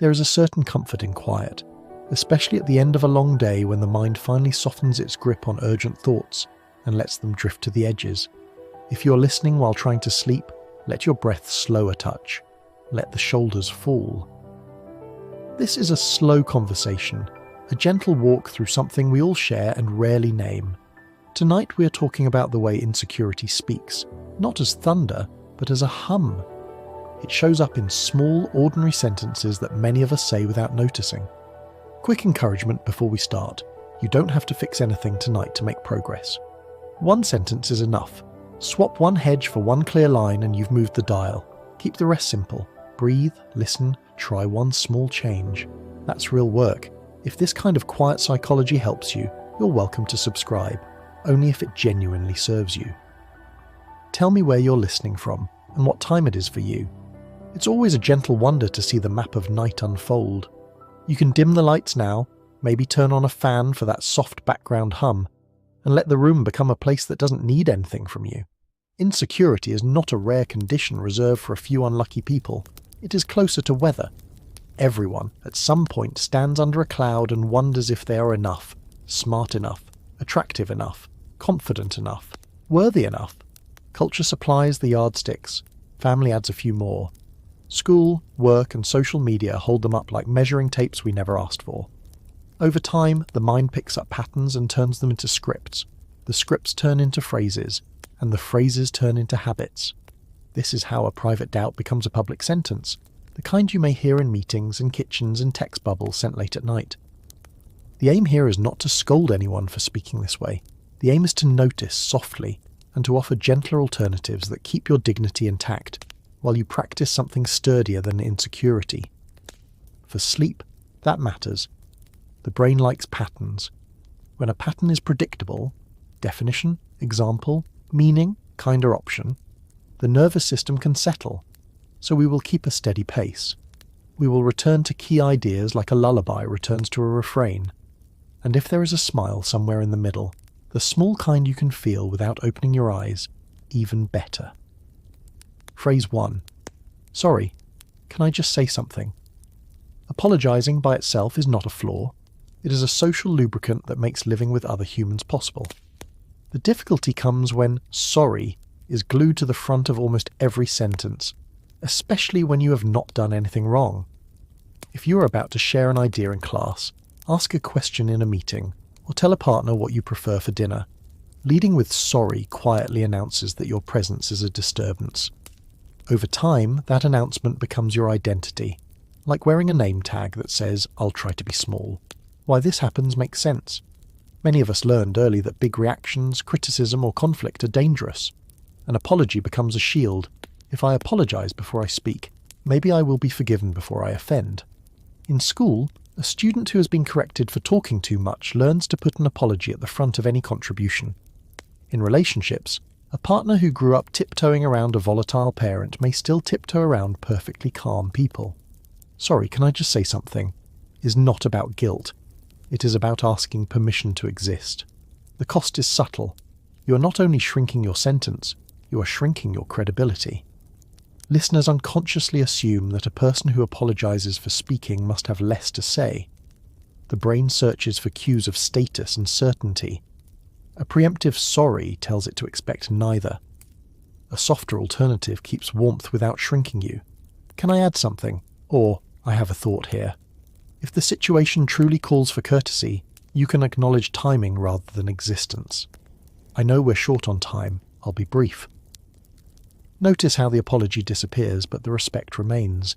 There is a certain comfort in quiet, especially at the end of a long day when the mind finally softens its grip on urgent thoughts and lets them drift to the edges. If you're listening while trying to sleep, let your breath slow a touch. Let the shoulders fall. This is a slow conversation, a gentle walk through something we all share and rarely name. Tonight we are talking about the way insecurity speaks, not as thunder, but as a hum. It shows up in small, ordinary sentences that many of us say without noticing. Quick encouragement before we start. You don't have to fix anything tonight to make progress. One sentence is enough. Swap one hedge for one clear line and you've moved the dial. Keep the rest simple. Breathe, listen, try one small change. That's real work. If this kind of quiet psychology helps you, you're welcome to subscribe, only if it genuinely serves you. Tell me where you're listening from and what time it is for you. It's always a gentle wonder to see the map of night unfold. You can dim the lights now, maybe turn on a fan for that soft background hum, and let the room become a place that doesn't need anything from you. Insecurity is not a rare condition reserved for a few unlucky people. It is closer to weather. Everyone, at some point, stands under a cloud and wonders if they are enough, smart enough, attractive enough, confident enough, worthy enough. Culture supplies the yardsticks. Family adds a few more. School, work, and social media hold them up like measuring tapes we never asked for. Over time, the mind picks up patterns and turns them into scripts. The scripts turn into phrases, and the phrases turn into habits. This is how a private doubt becomes a public sentence, the kind you may hear in meetings, in kitchens, and text bubbles sent late at night. The aim here is not to scold anyone for speaking this way. The aim is to notice softly and to offer gentler alternatives that keep your dignity intact while you practice something sturdier than insecurity. For sleep, that matters. The brain likes patterns. When a pattern is predictable, definition, example, meaning, kind or option, the nervous system can settle, so we will keep a steady pace. We will return to key ideas like a lullaby returns to a refrain. And if there is a smile somewhere in the middle, the small kind you can feel without opening your eyes, even better. Phrase 1. Sorry, can I just say something? Apologizing by itself is not a flaw. It is a social lubricant that makes living with other humans possible. The difficulty comes when sorry is glued to the front of almost every sentence, especially when you have not done anything wrong. If you are about to share an idea in class, ask a question in a meeting, or tell a partner what you prefer for dinner, leading with sorry quietly announces that your presence is a disturbance. Over time, that announcement becomes your identity, like wearing a name tag that says, "I'll try to be small." Why this happens makes sense. Many of us learned early that big reactions, criticism, or conflict are dangerous. An apology becomes a shield. If I apologize before I speak, maybe I will be forgiven before I offend. In school, a student who has been corrected for talking too much learns to put an apology at the front of any contribution. In relationships, a partner who grew up tiptoeing around a volatile parent may still tiptoe around perfectly calm people. Sorry, can I just say something? Is not about guilt. It is about asking permission to exist. The cost is subtle. You are not only shrinking your sentence, you are shrinking your credibility. Listeners unconsciously assume that a person who apologizes for speaking must have less to say. The brain searches for cues of status and certainty. A preemptive sorry tells it to expect neither. A softer alternative keeps warmth without shrinking you. Can I add something? Or, I have a thought here. If the situation truly calls for courtesy, you can acknowledge timing rather than existence. I know we're short on time. I'll be brief. Notice how the apology disappears, but the respect remains.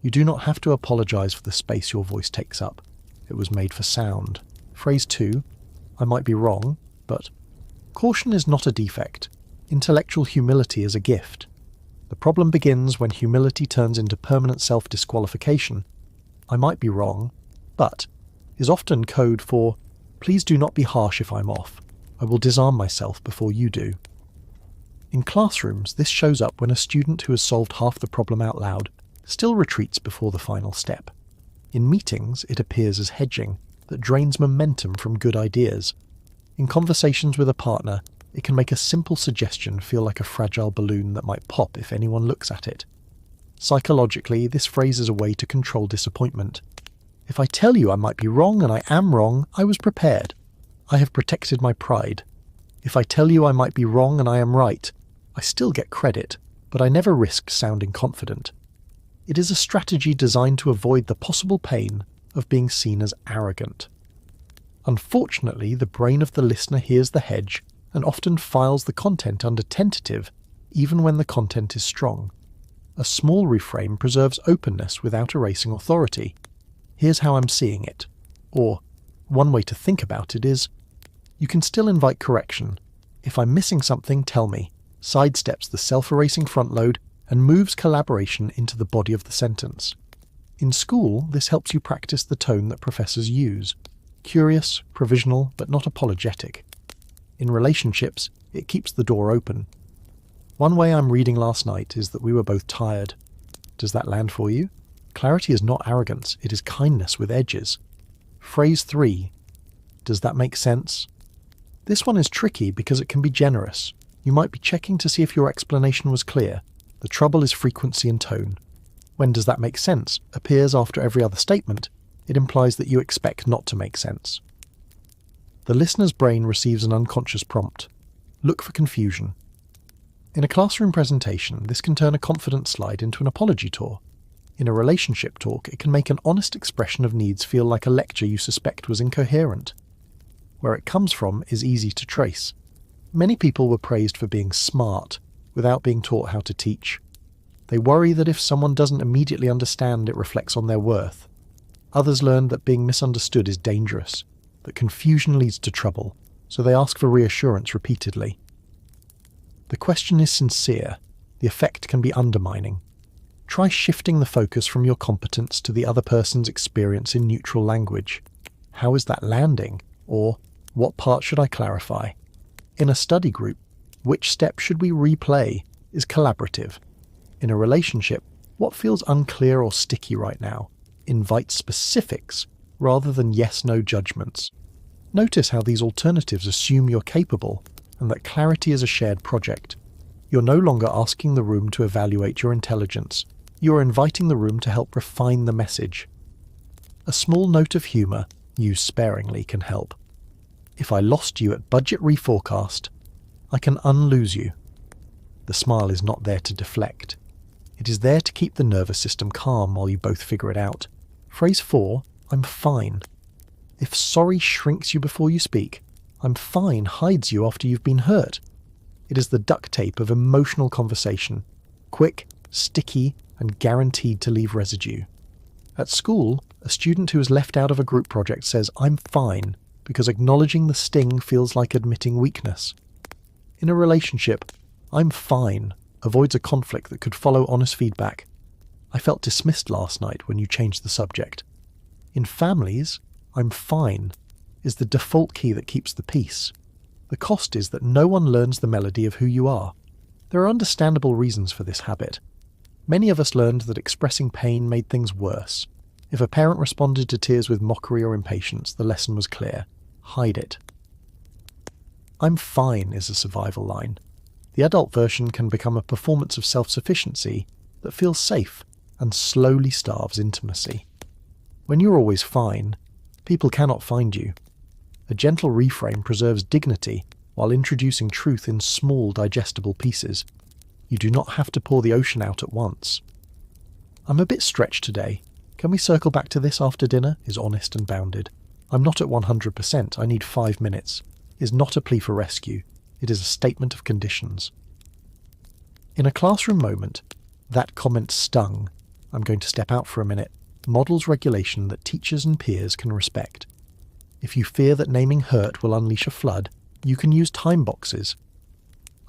You do not have to apologize for the space your voice takes up. It was made for sound. Phrase 2. I might be wrong, but caution is not a defect. Intellectual humility is a gift. The problem begins when humility turns into permanent self-disqualification. I might be wrong, but is often code for, please do not be harsh if I'm off. I will disarm myself before you do. In classrooms, this shows up when a student who has solved half the problem out loud still retreats before the final step. In meetings, it appears as hedging that drains momentum from good ideas. In conversations with a partner, it can make a simple suggestion feel like a fragile balloon that might pop if anyone looks at it. Psychologically, this phrase is a way to control disappointment. If I tell you I might be wrong and I am wrong, I was prepared. I have protected my pride. If I tell you I might be wrong and I am right, I still get credit, but I never risk sounding confident. It is a strategy designed to avoid the possible pain of being seen as arrogant. Unfortunately, the brain of the listener hears the hedge and often files the content under tentative, even when the content is strong. A small reframe preserves openness without erasing authority. Here's how I'm seeing it. Or, one way to think about it is, you can still invite correction. If I'm missing something, tell me. Sidesteps the self-erasing front load and moves collaboration into the body of the sentence. In school, this helps you practice the tone that professors use. Curious, provisional, but not apologetic. In relationships, it keeps the door open. One way I'm reading last night is that we were both tired. Does that land for you? Clarity is not arrogance, it is kindness with edges. Phrase 3. Does that make sense? This one is tricky because it can be generous. You might be checking to see if your explanation was clear. The trouble is frequency and tone. When does that make sense appears after every other statement, it implies that you expect not to make sense. The listener's brain receives an unconscious prompt. Look for confusion. In a classroom presentation, this can turn a confidence slide into an apology tour. In a relationship talk, it can make an honest expression of needs feel like a lecture you suspect was incoherent. Where it comes from is easy to trace. Many people were praised for being smart, without being taught how to teach. They worry that if someone doesn't immediately understand, it reflects on their worth. Others learned that being misunderstood is dangerous, that confusion leads to trouble, so they ask for reassurance repeatedly. The question is sincere. The effect can be undermining. Try shifting the focus from your competence to the other person's experience in neutral language. How is that landing? Or, what part should I clarify? In a study group, which step should we replay is collaborative. In a relationship, what feels unclear or sticky right now? Invite specifics rather than yes-no judgments. Notice how these alternatives assume you're capable and that clarity is a shared project. You're no longer asking the room to evaluate your intelligence. You're inviting the room to help refine the message. A small note of humour, used sparingly, can help. If I lost you at budget reforecast, I can unlose you. The smile is not there to deflect. It is there to keep the nervous system calm while you both figure it out. Phrase 4, I'm fine. If sorry shrinks you before you speak, I'm fine hides you after you've been hurt. It is the duct tape of emotional conversation. Quick, sticky, and guaranteed to leave residue. At school, a student who is left out of a group project says, I'm fine, because acknowledging the sting feels like admitting weakness. In a relationship, I'm fine avoids a conflict that could follow honest feedback. I felt dismissed last night when you changed the subject. In families, I'm fine is the default key that keeps the peace. The cost is that no one learns the melody of who you are. There are understandable reasons for this habit. Many of us learned that expressing pain made things worse. If a parent responded to tears with mockery or impatience, the lesson was clear. Hide it. I'm fine is a survival line. The adult version can become a performance of self-sufficiency that feels safe and slowly starves intimacy. When you're always fine, people cannot find you. A gentle reframe preserves dignity while introducing truth in small, digestible pieces. You do not have to pour the ocean out at once. I'm a bit stretched today. Can we circle back to this after dinner? Is honest and bounded. I'm not at 100%, I need 5 minutes. Is not a plea for rescue. It is a statement of conditions. In a classroom moment, that comment stung. I'm going to step out for a minute. Models regulation that teachers and peers can respect. If you fear that naming hurt will unleash a flood, you can use time boxes.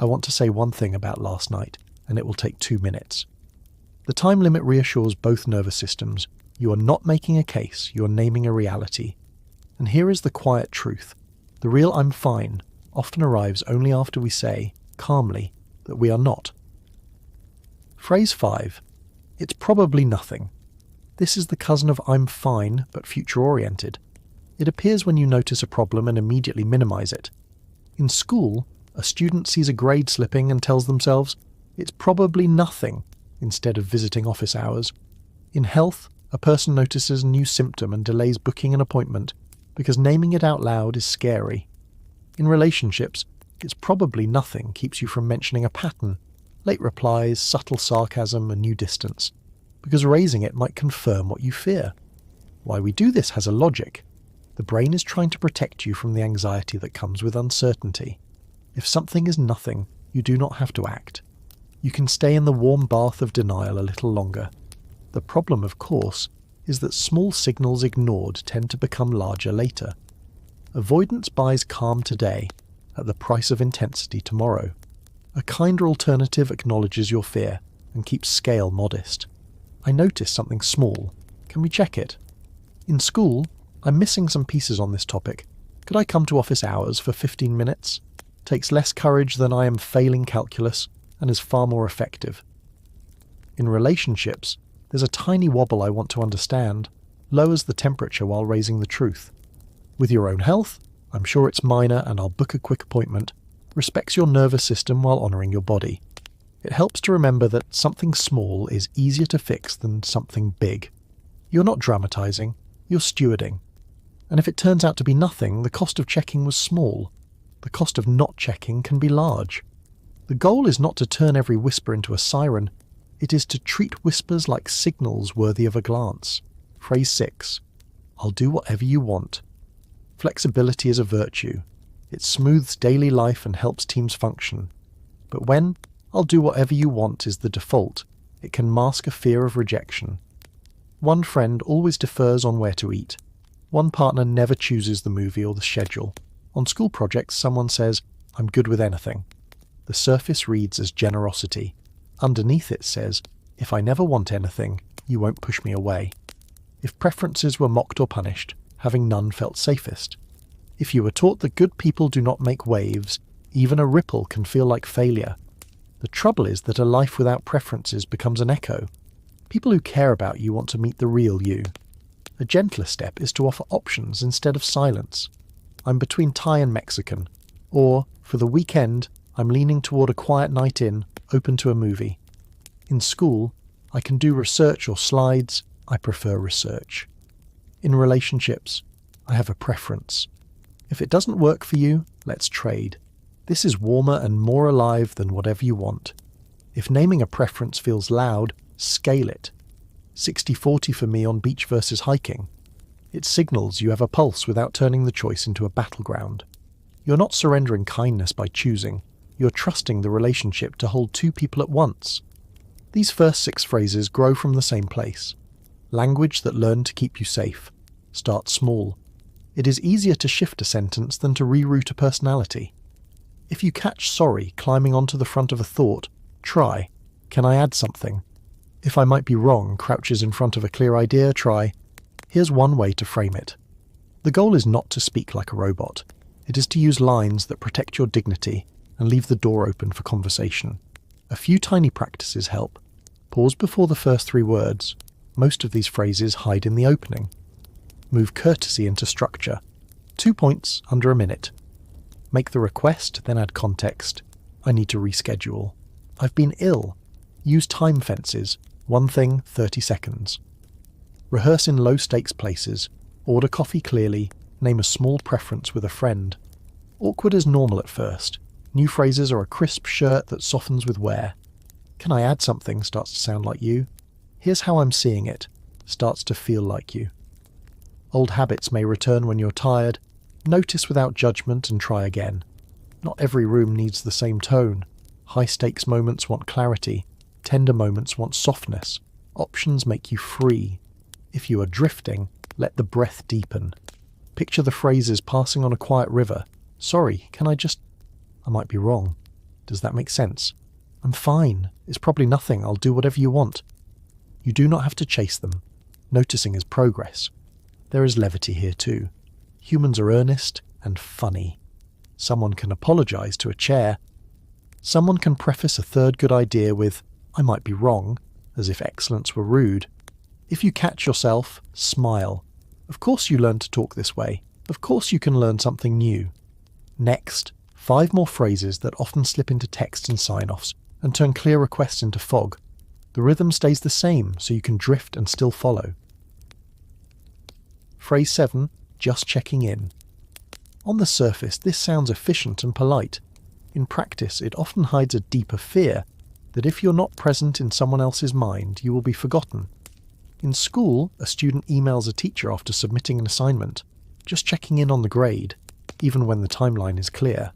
I want to say one thing about last night, and it will take 2 minutes. The time limit reassures both nervous systems. You are not making a case, you are naming a reality. And here is the quiet truth. The real I'm fine often arrives only after we say, calmly, that we are not. Phrase 5. It's probably nothing. This is the cousin of I'm fine, but future-oriented. It appears when you notice a problem and immediately minimize it. In school, a student sees a grade slipping and tells themselves, it's probably nothing, instead of visiting office hours. In health, a person notices a new symptom and delays booking an appointment because naming it out loud is scary. In relationships, it's probably nothing keeps you from mentioning a pattern, late replies, subtle sarcasm, a new distance, because raising it might confirm what you fear. Why we do this has a logic. The brain is trying to protect you from the anxiety that comes with uncertainty. If something is nothing, you do not have to act. You can stay in the warm bath of denial a little longer. The problem, of course, is that small signals ignored tend to become larger later. Avoidance buys calm today at the price of intensity tomorrow. A kinder alternative acknowledges your fear and keeps scale modest. I noticed something small. Can we check it? In school, I'm missing some pieces on this topic. Could I come to office hours for 15 minutes? Takes less courage than I am failing calculus and is far more effective. In relationships, there's a tiny wobble I want to understand, lowers the temperature while raising the truth. With your own health, I'm sure it's minor and I'll book a quick appointment, respects your nervous system while honouring your body. It helps to remember that something small is easier to fix than something big. You're not dramatising, you're stewarding. And if it turns out to be nothing, the cost of checking was small. The cost of not checking can be large. The goal is not to turn every whisper into a siren. It is to treat whispers like signals worthy of a glance. Phrase 6. I'll do whatever you want. Flexibility is a virtue. It smooths daily life and helps teams function. But when I'll do whatever you want is the default, it can mask a fear of rejection. One friend always defers on where to eat. One partner never chooses the movie or the schedule. On school projects, someone says, I'm good with anything. The surface reads as generosity. Underneath it says, if I never want anything, you won't push me away. If preferences were mocked or punished, having none felt safest. If you were taught that good people do not make waves, even a ripple can feel like failure. The trouble is that a life without preferences becomes an echo. People who care about you want to meet the real you. A gentler step is to offer options instead of silence. I'm between Thai and Mexican. Or, for the weekend, I'm leaning toward a quiet night in, open to a movie. In school, I can do research or slides. I prefer research. In relationships, I have a preference. If it doesn't work for you, let's trade. This is warmer and more alive than whatever you want. If naming a preference feels loud, scale it. 60-40 for me on beach versus hiking. It signals you have a pulse without turning the choice into a battleground. You're not surrendering kindness by choosing. You're trusting the relationship to hold two people at once. These first 6 phrases grow from the same place. Language that learned to keep you safe. Start small. It is easier to shift a sentence than to reroute a personality. If you catch sorry climbing onto the front of a thought, try, can I add something? If I might be wrong crouches in front of a clear idea, try, here's one way to frame it. The goal is not to speak like a robot. It is to use lines that protect your dignity and leave the door open for conversation. A few tiny practices help. Pause before the first 3 words. Most of these phrases hide in the opening. Move courtesy into structure. 2 points under a minute. Make the request, then add context. I need to reschedule. I've been ill. Use time fences. One thing, 30 seconds. Rehearse in low-stakes places. Order coffee clearly. Name a small preference with a friend. Awkward is normal at first. New phrases are a crisp shirt that softens with wear. Can I add something starts to sound like you. Here's how I'm seeing it starts to feel like you. Old habits may return when you're tired. Notice without judgment and try again. Not every room needs the same tone. High-stakes moments want clarity. Tender moments want softness. Options make you free. If you are drifting, let the breath deepen. Picture the phrases passing on a quiet river. Sorry, can I just... I might be wrong. Does that make sense? I'm fine. It's probably nothing. I'll do whatever you want. You do not have to chase them. Noticing is progress. There is levity here too. Humans are earnest and funny. Someone can apologise to a chair. Someone can preface a third good idea with, I might be wrong, as if excellence were rude. If you catch yourself, smile. Of course you learn to talk this way. Of course you can learn something new. Next, 5 more phrases that often slip into text and sign-offs and turn clear requests into fog. The rhythm stays the same, so you can drift and still follow. Phrase 7, just checking in. On the surface, this sounds efficient and polite. In practice, it often hides a deeper fear that if you're not present in someone else's mind, you will be forgotten. In school, a student emails a teacher after submitting an assignment, just checking in on the grade, even when the timeline is clear.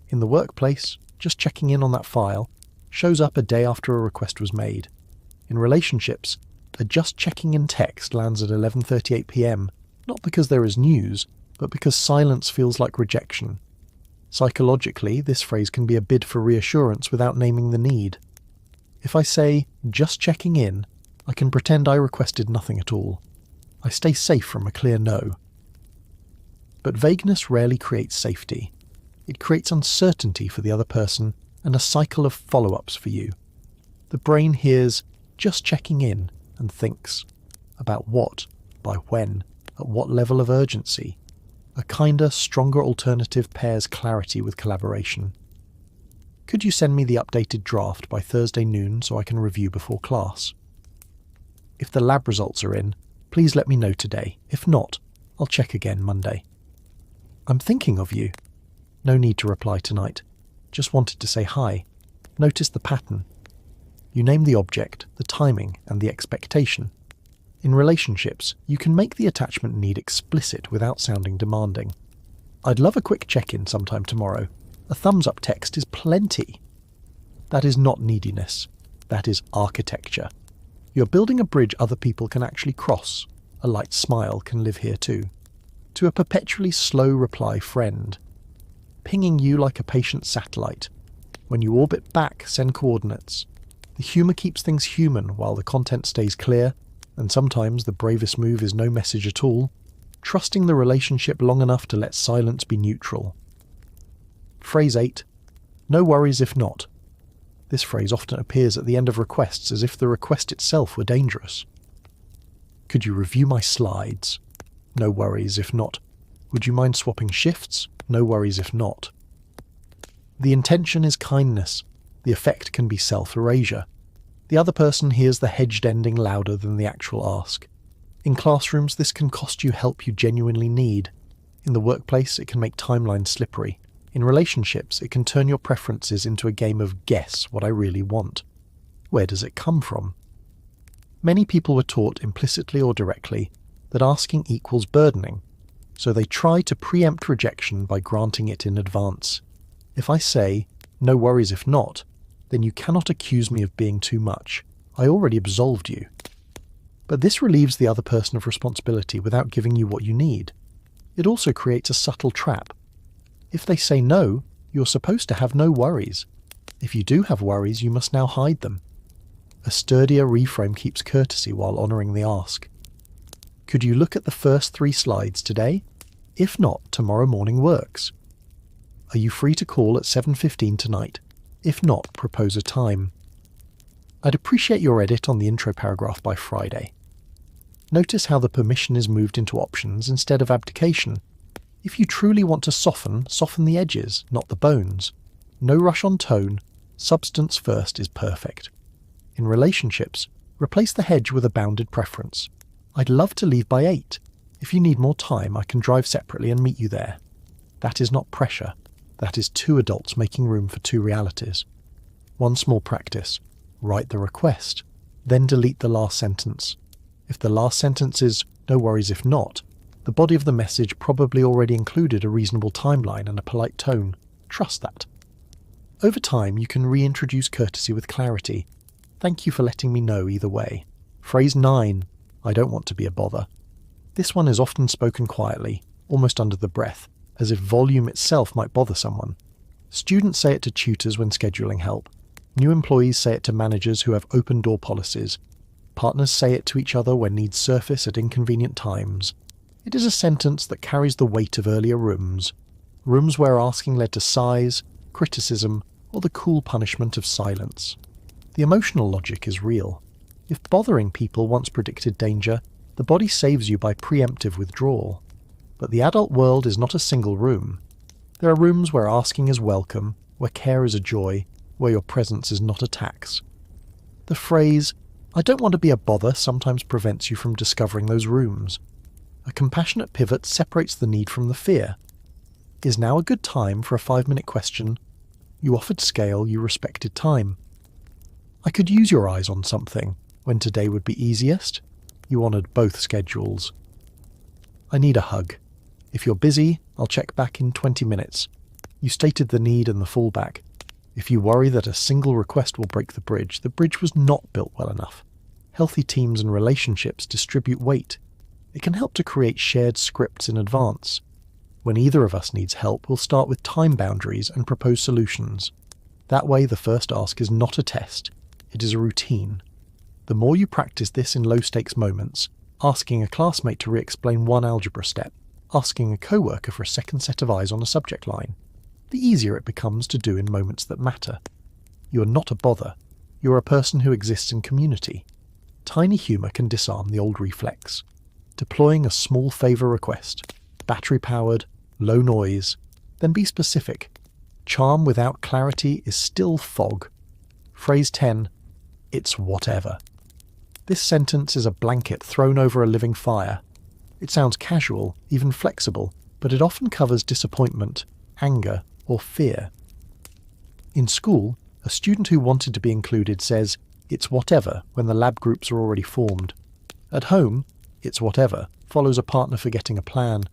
In the workplace, just checking in on that file shows up a day after a request was made. In relationships, a just checking in text lands at 11:38 p.m, not because there is news, but because silence feels like rejection. Psychologically, this phrase can be a bid for reassurance without naming the need. If I say, just checking in, I can pretend I requested nothing at all. I stay safe from a clear no. But vagueness rarely creates safety. It creates uncertainty for the other person and a cycle of follow-ups for you. The brain hears, just checking in, and thinks, about what, by when, at what level of urgency. A kinder, stronger alternative pairs clarity with collaboration. Could you send me the updated draft by Thursday noon so I can review before class? If the lab results are in, please let me know today. If not, I'll check again Monday. I'm thinking of you. No need to reply tonight. Just wanted to say hi. Notice the pattern. You name the object, the timing, and the expectation. In relationships, you can make the attachment need explicit without sounding demanding. I'd love a quick check-in sometime tomorrow. A thumbs-up text is plenty. That is not neediness. That is architecture. You're building a bridge other people can actually cross. A light smile can live here too. To a perpetually slow reply friend. Pinging you like a patient satellite. When you orbit back, send coordinates. The humour keeps things human while the content stays clear, and sometimes the bravest move is no message at all, trusting the relationship long enough to let silence be neutral. Phrase 8. No worries if not. This phrase often appears at the end of requests as if the request itself were dangerous. Could you review my slides? No worries if not. Would you mind swapping shifts? No worries if not. The intention is kindness. The effect can be self-erasure. The other person hears the hedged ending louder than the actual ask. In classrooms, this can cost you help you genuinely need. In the workplace, it can make timelines slippery. In relationships, it can turn your preferences into a game of guess what I really want. Where does it come from? Many people were taught implicitly or directly that asking equals burdening, so they try to preempt rejection by granting it in advance. If I say, no worries if not, then you cannot accuse me of being too much. I already absolved you. But this relieves the other person of responsibility without giving you what you need. It also creates a subtle trap. If they say no, you're supposed to have no worries. If you do have worries, you must now hide them. A sturdier reframe keeps courtesy while honouring the ask. Could you look at the first 3 slides today? If not, tomorrow morning works. Are you free to call at 7:15 tonight? If not, propose a time. I'd appreciate your edit on the intro paragraph by Friday. Notice how the permission is moved into options instead of abdication. If you truly want to soften the edges, not the bones. No rush on tone, substance first is perfect. In relationships, replace the hedge with a bounded preference. I'd love to leave by 8. If you need more time, I can drive separately and meet you there. That is not pressure. That is 2 adults making room for 2 realities. One small practice. Write the request. Then delete the last sentence. If the last sentence is, no worries if not, the body of the message probably already included a reasonable timeline and a polite tone. Trust that. Over time, you can reintroduce courtesy with clarity. Thank you for letting me know either way. Phrase 9. I don't want to be a bother. This one is often spoken quietly, almost under the breath, as if volume itself might bother someone. Students say it to tutors when scheduling help. New employees say it to managers who have open-door policies. Partners say it to each other when needs surface at inconvenient times. It is a sentence that carries the weight of earlier rooms where asking led to sighs, criticism, or the cool punishment of silence. The emotional logic is real. If bothering people once predicted danger, the body saves you by preemptive withdrawal. But the adult world is not a single room. There are rooms where asking is welcome, where care is a joy, where your presence is not a tax. The phrase, "I don't want to be a bother," sometimes prevents you from discovering those rooms. A compassionate pivot separates the need from the fear. Is now a good time for a 5-minute question? You offered scale, you respected time. I could use your eyes on something, when today would be easiest. You honoured both schedules. I need a hug. If you're busy, I'll check back in 20 minutes. You stated the need and the fallback. If you worry that a single request will break the bridge was not built well enough. Healthy teams and relationships distribute weight. It can help to create shared scripts in advance. When either of us needs help, we'll start with time boundaries and propose solutions. That way, the first ask is not a test. It is a routine. The more you practice this in low-stakes moments, asking a classmate to re-explain one algebra step, asking a coworker for a second set of eyes on a subject line, the easier it becomes to do in moments that matter. You are not a bother. You are a person who exists in community. Tiny humour can disarm the old reflex. Deploying a small favour request, battery-powered, low noise, then be specific. Charm without clarity is still fog. Phrase 10, "It's whatever." This sentence is a blanket thrown over a living fire. It sounds casual, even flexible, but it often covers disappointment, anger, or fear. In school, a student who wanted to be included says, "It's whatever," when the lab groups are already formed. At home, "It's whatever" follows a partner forgetting a plan.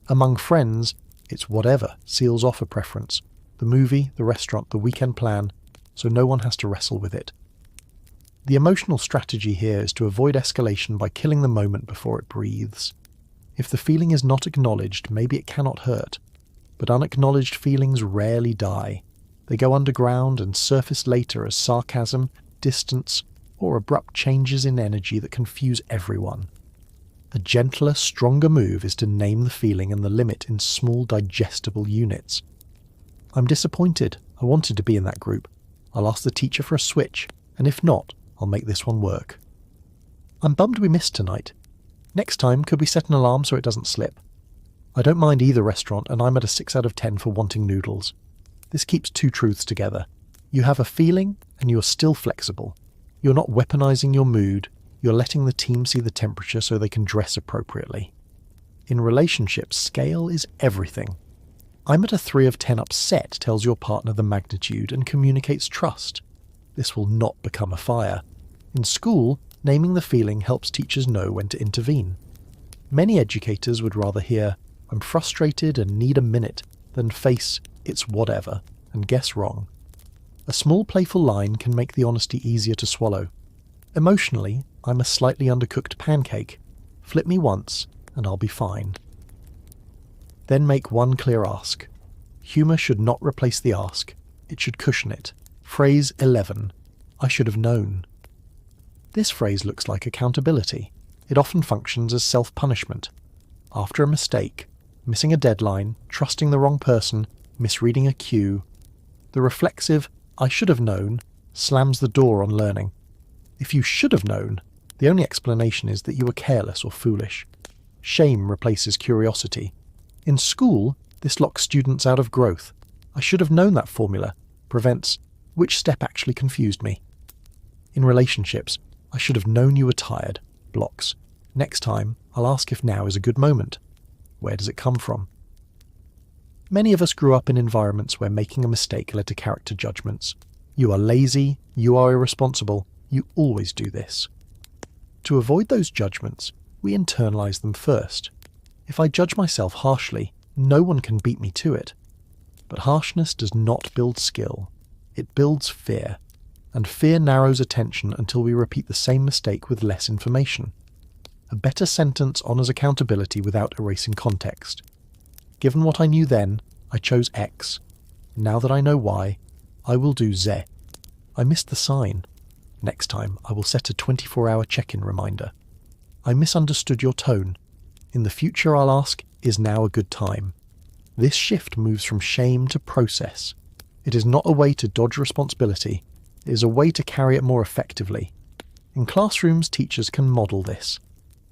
Among friends, "It's whatever" seals off a preference. The movie, the restaurant, the weekend plan, so no one has to wrestle with it. The emotional strategy here is to avoid escalation by killing the moment before it breathes. If the feeling is not acknowledged, maybe it cannot hurt. But unacknowledged feelings rarely die. They go underground and surface later as sarcasm, distance, or abrupt changes in energy that confuse everyone. A gentler, stronger move is to name the feeling and the limit in small, digestible units. "I'm disappointed. I wanted to be in that group. I'll ask the teacher for a switch, and if not, I'll make this one work." "I'm bummed we missed tonight. Next time, could we set an alarm so it doesn't slip?" "I don't mind either restaurant, and I'm at a 6 out of 10 for wanting noodles." This keeps two truths together. You have a feeling, and you're still flexible. You're not weaponizing your mood. You're letting the team see the temperature so they can dress appropriately. In relationships, scale is everything. "I'm at a 3 of 10 upset" tells your partner the magnitude and communicates trust. This will not become a fire. In school, naming the feeling helps teachers know when to intervene. Many educators would rather hear, "I'm frustrated and need a minute," than face, "It's whatever," and guess wrong. A small playful line can make the honesty easier to swallow. Emotionally, "I'm a slightly undercooked pancake. Flip me once, and I'll be fine." Then make one clear ask. Humour should not replace the ask. It should cushion it. Phrase 11. "I should have known." This phrase looks like accountability. It often functions as self-punishment. After a mistake, missing a deadline, trusting the wrong person, misreading a cue, the reflexive "I should have known" slams the door on learning. If you should have known, the only explanation is that you were careless or foolish. Shame replaces curiosity. In school, this locks students out of growth. "I should have known that formula" prevents "which step actually confused me." In relationships, "I should have known you were tired" blocks. "Next time, I'll ask if now is a good moment." Where does it come from? Many of us grew up in environments where making a mistake led to character judgments. "You are lazy, you are irresponsible, you always do this." To avoid those judgments, we internalize them first. If I judge myself harshly, no one can beat me to it. But harshness does not build skill. It builds fear. And fear narrows attention until we repeat the same mistake with less information. A better sentence honours accountability without erasing context. Given what I knew then, I chose X. Now that I know Y, I will do Z. I missed the sign. Next time, I will set a 24-hour check-in reminder. I misunderstood your tone. In the future, I'll ask, "Is now a good time?" This shift moves from shame to process. It is not a way to dodge responsibility. It is a way to carry it more effectively. In classrooms, teachers can model this.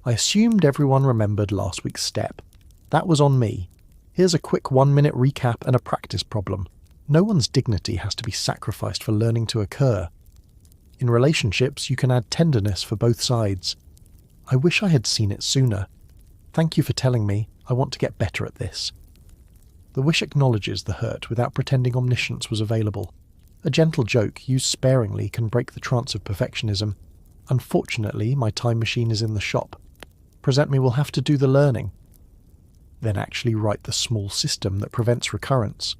"I assumed everyone remembered last week's step. That was on me. Here's a quick 1-minute recap and a practice problem." No one's dignity has to be sacrificed for learning to occur. In relationships, you can add tenderness for both sides. I wish I had seen it sooner. Thank you for telling me. I want to get better at this. The wish acknowledges the hurt without pretending omniscience was available. A gentle joke used sparingly can break the trance of perfectionism. Unfortunately, my time machine is in the shop. Present me will have to do the learning. Then actually write the small system that prevents recurrence.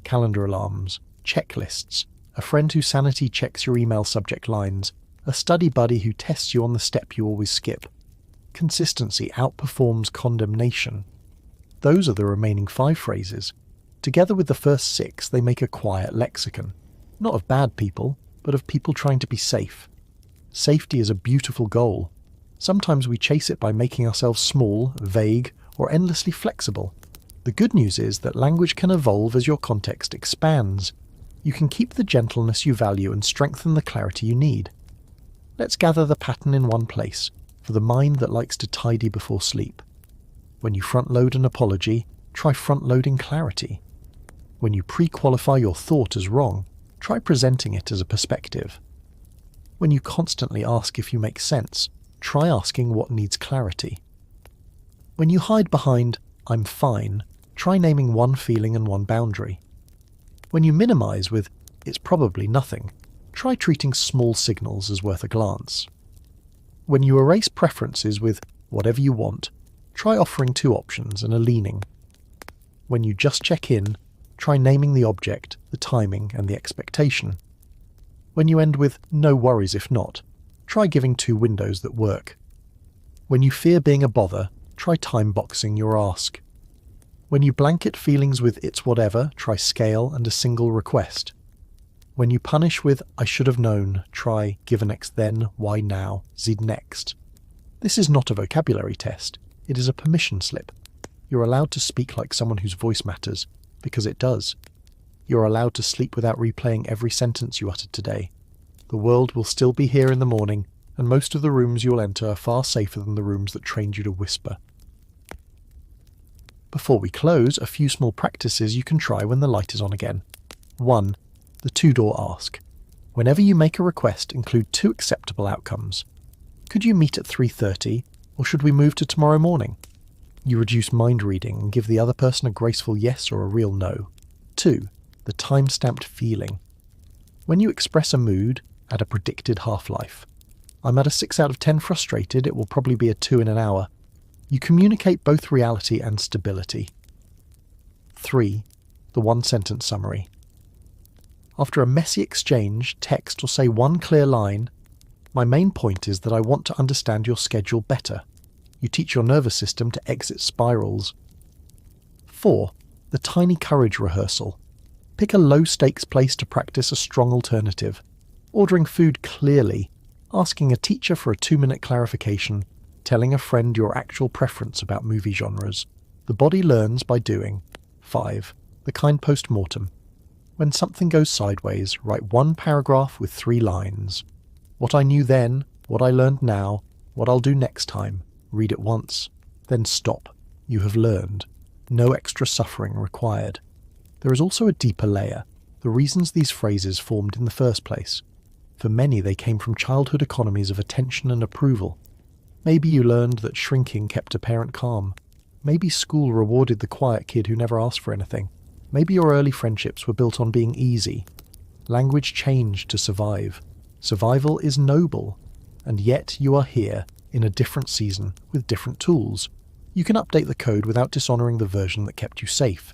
Calendar alarms, checklists, a friend whose sanity checks your email subject lines, a study buddy who tests you on the step you always skip. Consistency outperforms condemnation. Those are the remaining 5 phrases. Together with the first 6, they make a quiet lexicon. Not of bad people, but of people trying to be safe. Safety is a beautiful goal. Sometimes we chase it by making ourselves small, vague, or endlessly flexible. The good news is that language can evolve as your context expands. You can keep the gentleness you value and strengthen the clarity you need. Let's gather the pattern in one place, for the mind that likes to tidy before sleep. When you front-load an apology, try front-loading clarity. When you pre-qualify your thought as wrong, try presenting it as a perspective. When you constantly ask if you make sense, try asking what needs clarity. When you hide behind, "I'm fine," try naming one feeling and one boundary. When you minimize with, "It's probably nothing," try treating small signals as worth a glance. When you erase preferences with, "Whatever you want," try offering 2 options and a leaning. When you just check in, try naming the object, the timing, and the expectation. When you end with, "No worries if not," try giving 2 windows that work. When you fear being a bother, try time boxing your ask. When you blanket feelings with "It's whatever," try scale and a single request. When you punish with "I should have known," try "Given X then, why now, zid next." This is not a vocabulary test, it is a permission slip. You're allowed to speak like someone whose voice matters, because it does. You're allowed to sleep without replaying every sentence you uttered today. The world will still be here in the morning, and most of the rooms you'll enter are far safer than the rooms that trained you to whisper. Before we close, a few small practices you can try when the light is on again. 1. The 2-door ask. Whenever you make a request, include 2 acceptable outcomes. Could you meet at 3:30, or should we move to tomorrow morning? You reduce mind reading and give the other person a graceful yes or a real no. 2. The time-stamped feeling. When you express a mood, add a predicted half-life. I'm at a 6 out of 10 frustrated, it will probably be a 2 in an hour. You communicate both reality and stability. 3. The 1-sentence summary. After a messy exchange, text or say one clear line, "My main point is that I want to understand your schedule better." You teach your nervous system to exit spirals. 4. The tiny courage rehearsal. Pick a low-stakes place to practice a strong alternative. Ordering food clearly, asking a teacher for a 2-minute clarification, telling a friend your actual preference about movie genres. The body learns by doing. 5. The kind post-mortem. When something goes sideways, write 1 paragraph with 3 lines. What I knew then, what I learned now, what I'll do next time. Read it once. Then stop. You have learned. No extra suffering required. There is also a deeper layer, the reasons these phrases formed in the first place. For many, they came from childhood economies of attention and approval. Maybe you learned that shrinking kept a parent calm. Maybe school rewarded the quiet kid who never asked for anything. Maybe your early friendships were built on being easy. Language changed to survive. Survival is noble, and yet you are here, in a different season, with different tools. You can update the code without dishonoring the version that kept you safe.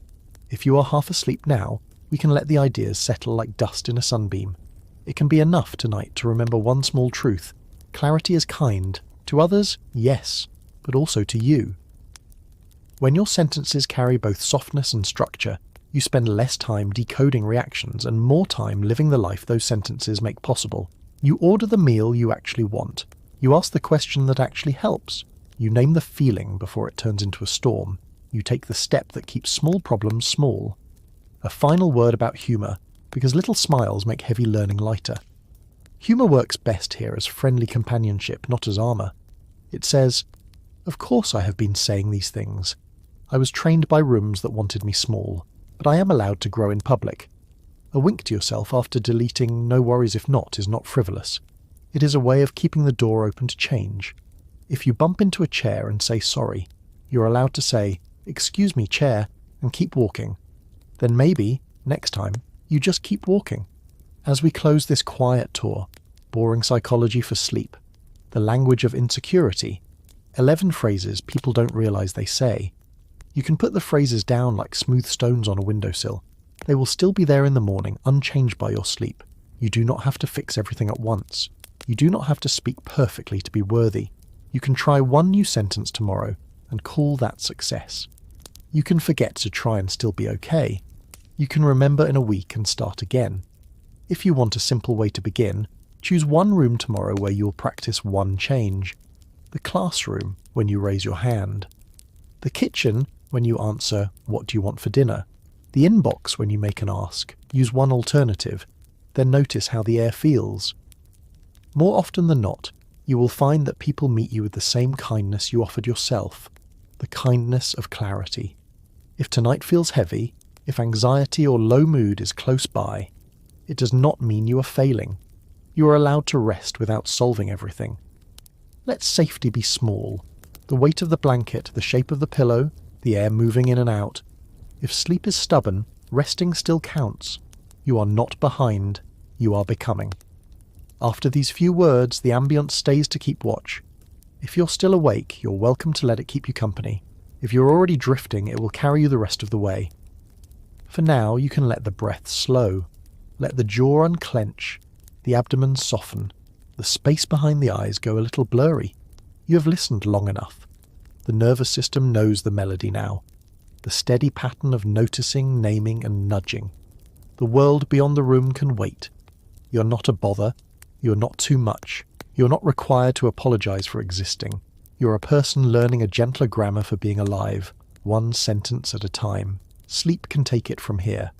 If you are half asleep now, we can let the ideas settle like dust in a sunbeam. It can be enough tonight to remember one small truth. Clarity is kind. To others, yes, but also to you. When your sentences carry both softness and structure, you spend less time decoding reactions and more time living the life those sentences make possible. You order the meal you actually want. You ask the question that actually helps. You name the feeling before it turns into a storm. You take the step that keeps small problems small. A final word about humour, because little smiles make heavy learning lighter. Humour works best here as friendly companionship, not as armour. It says, "Of course I have been saying these things. I was trained by rooms that wanted me small, but I am allowed to grow in public. A wink to yourself after deleting "no worries if not" is not frivolous. It is a way of keeping the door open to change. If you bump into a chair and say sorry, you're allowed to say, "Excuse me, chair," and keep walking. Then maybe, next time, you just keep walking. As we close this quiet tour, boring psychology for sleep, the language of insecurity, 11 phrases people don't realize they say. You can put the phrases down like smooth stones on a windowsill. They will still be there in the morning, unchanged by your sleep. You do not have to fix everything at once. You do not have to speak perfectly to be worthy. You can try one new sentence tomorrow and call that success. You can forget to try and still be okay. You can remember in a week and start again. If you want a simple way to begin, choose one room tomorrow where you'll practice one change. The classroom, when you raise your hand. The kitchen, when you answer, "What do you want for dinner?" The inbox, when you make an ask. Use one alternative. Then notice how the air feels. More often than not, you will find that people meet you with the same kindness you offered yourself. The kindness of clarity. If tonight feels heavy, if anxiety or low mood is close by, it does not mean you are failing. You are allowed to rest without solving everything. Let safety be small. The weight of the blanket, the shape of the pillow, the air moving in and out. If sleep is stubborn, resting still counts. You are not behind, you are becoming. After these few words, the ambience stays to keep watch. If you're still awake, you're welcome to let it keep you company. If you're already drifting, it will carry you the rest of the way. For now, you can let the breath slow. Let the jaw unclench, the abdomen soften, the space behind the eyes go a little blurry. You have listened long enough. The nervous system knows the melody now. The steady pattern of noticing, naming, and nudging. The world beyond the room can wait. You're not a bother. You're not too much. You're not required to apologize for existing. You're a person learning a gentler grammar for being alive, one sentence at a time. Sleep can take it from here.